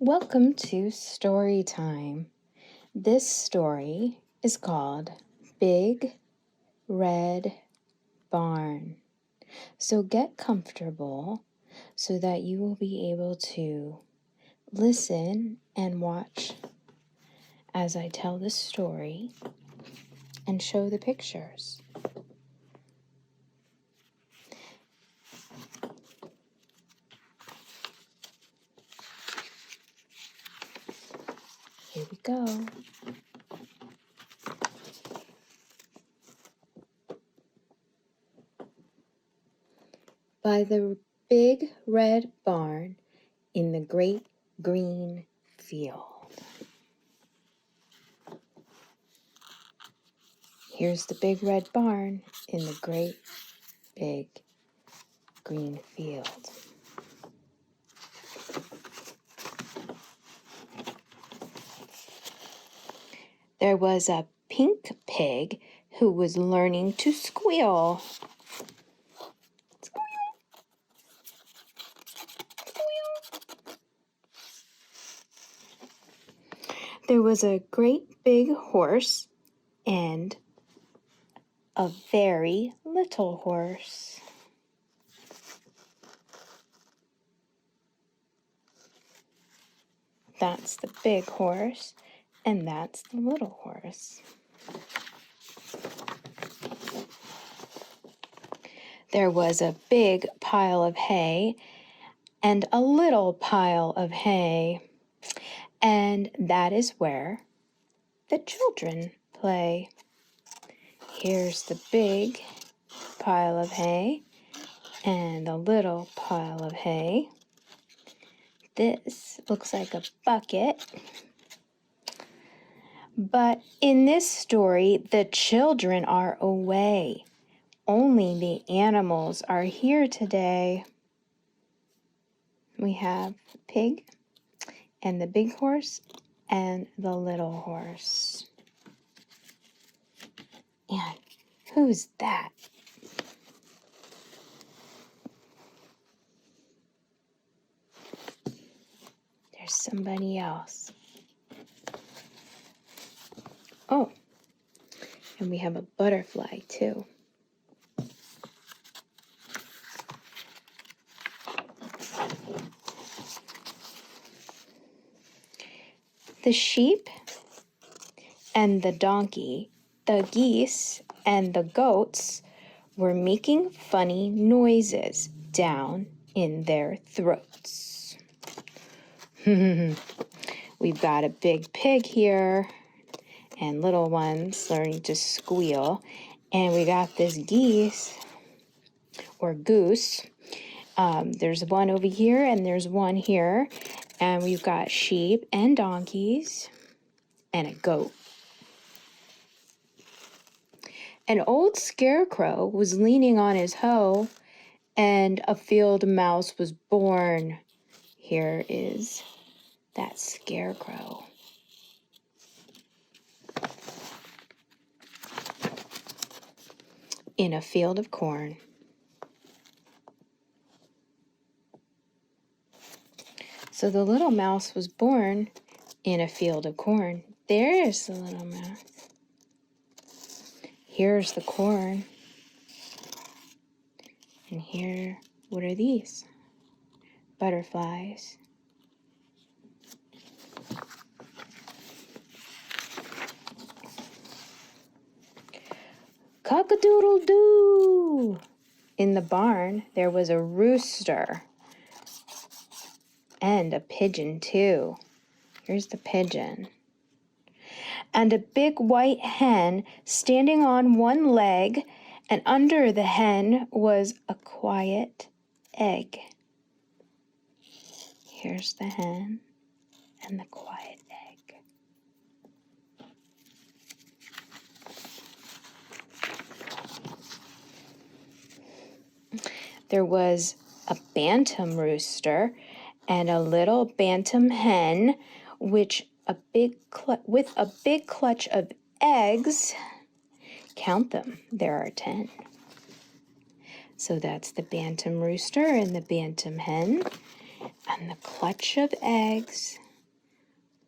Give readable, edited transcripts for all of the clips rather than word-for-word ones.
Welcome to Story Time. This story is called Big Red Barn. So get comfortable so that you will be able to listen and watch as I tell the story and show the pictures. Here we go. By the big red barn in the great green field. Here's the big red barn in the great big green field. There was a pink pig who was learning to squeal. There was a great big horse and a very little horse. That's the big horse, and that's the little horse. There was a big pile of hay and a little pile of hay, and that is where the children play. Here's the big pile of hay and the little pile of hay. This looks like a bucket. But in this story, the children are away. Only the animals are here today. We have the pig and the big horse and the little horse. And who's that? There's somebody else. Oh, and we have a butterfly too. The sheep and the donkey, the geese and the goats were making funny noises down in their throats. We've got a big pig here and little ones learning to squeal. And we got this geese or goose. There's one over here and there's one here. And we've got sheep and donkeys and a goat. An old scarecrow was leaning on his hoe, and a field mouse was born. Here is that scarecrow. In a field of corn. So the little mouse was born in a field of corn. There's the little mouse. Here's the corn. And here, what are these? Butterflies. Cock-a-doodle-doo! In the barn, there was a rooster. And a pigeon, too. Here's the pigeon. And a big white hen standing on one leg, and under the hen was a quiet egg. Here's the hen and the quiet egg. There was a bantam rooster and a little bantam hen, with a big clutch of eggs. Count them, there are 10. So that's the bantam rooster and the bantam hen and the clutch of eggs.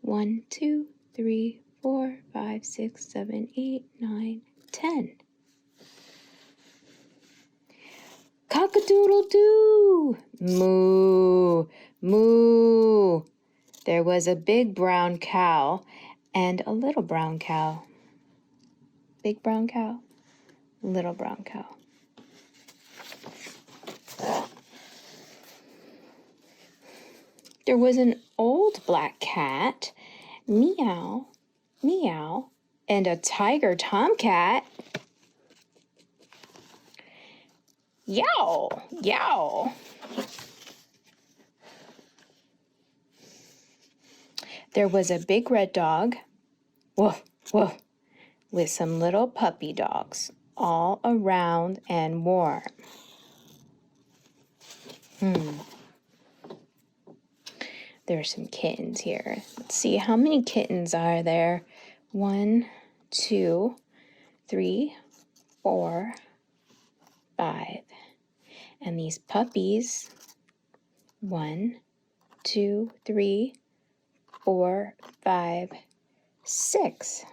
1, 2, 3, 4, 5, 6, 7, 8, 9, 10. Cock-a-doodle-doo! Moo! Moo! There was a big brown cow and a little brown cow. Big brown cow, little brown cow. There was an old black cat, meow, meow, and a tiger tomcat. Yow, yow. There was a big red dog, woof, woof, with some little puppy dogs all around and warm. There are some kittens here. Let's see, how many kittens are there? 1, 2, 3, 4, 5. And these puppies, 1, 2, 3, 4, 5, 6.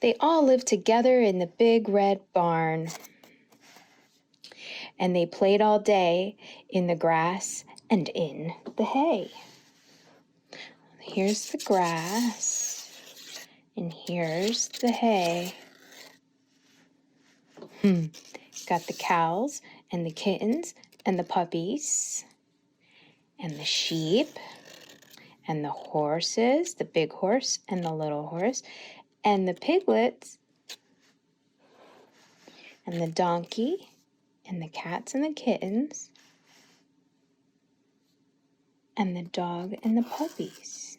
They all lived together in the big red barn. And they played all day in the grass and in the hay. Here's the grass, and here's the hay. Got the cows and the kittens and the puppies and the sheep and the horses, the big horse and the little horse, and the piglets and the donkey and the cats and the kittens and the dog and the puppies.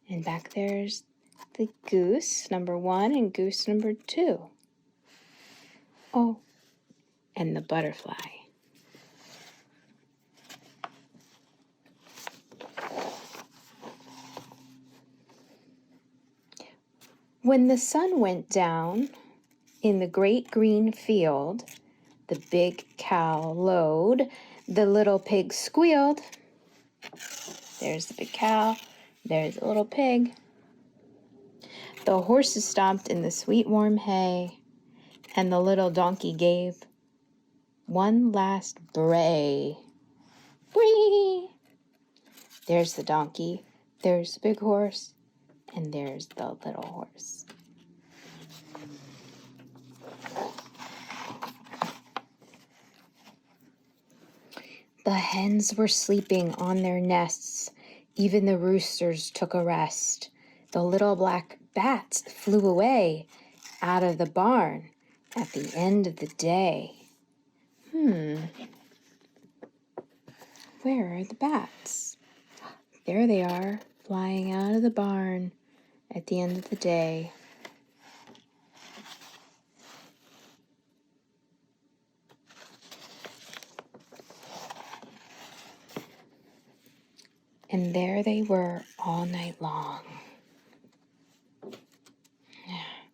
And back there's the goose number 1 and goose number 2. Oh, and the butterfly. When the sun went down in the great green field, the big cow lowed, the little pig squealed. There's the big cow, there's the little pig. The horses stomped in the sweet warm hay, and the little donkey gave one last bray. Bree! There's the donkey, there's the big horse, and there's the little horse. The hens were sleeping on their nests. Even the roosters took a rest. The little black bats flew away out of the barn at the end of the day. Where are the bats? There they are, flying out of the barn at the end of the day. And there they were all night long.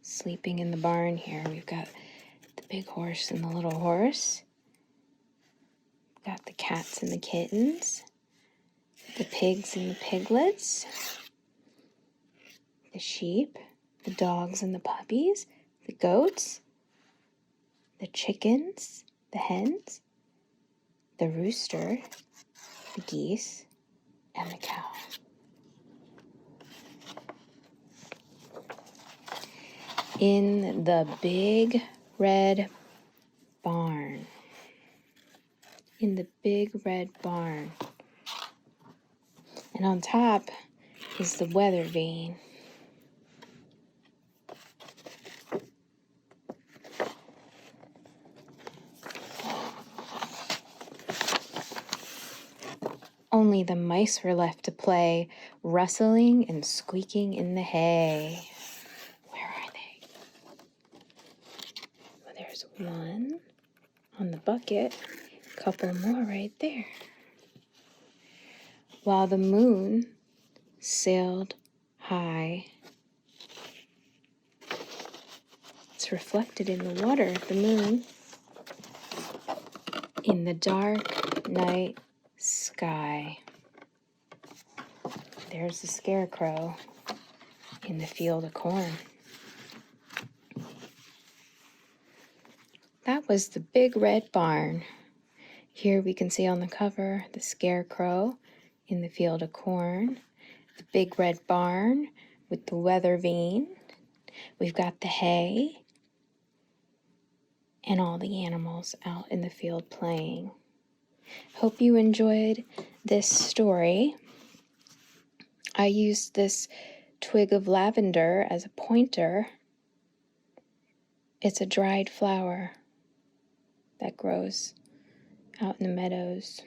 Sleeping in the barn here. We've got the big horse and the little horse. We've got the cats and the kittens. The pigs and the piglets. The sheep. The dogs and the puppies. The goats. The chickens. The hens. The rooster. The geese. And the cow. In the big red barn. In the big red barn. And on top is the weather vane. Only the mice were left to play, rustling and squeaking in the hay. Where are they? Well, there's one on the bucket, a couple more right there. While the moon sailed high It's reflected in the water, the moon, in the dark night sky. There's the scarecrow in the field of corn. That was the big red barn. Here we can see on the cover the scarecrow in the field of corn, the big red barn with the weather vane. We've got the hay and all the animals out in the field playing. Hope you enjoyed this story. I used this twig of lavender as a pointer. It's a dried flower that grows out in the meadows.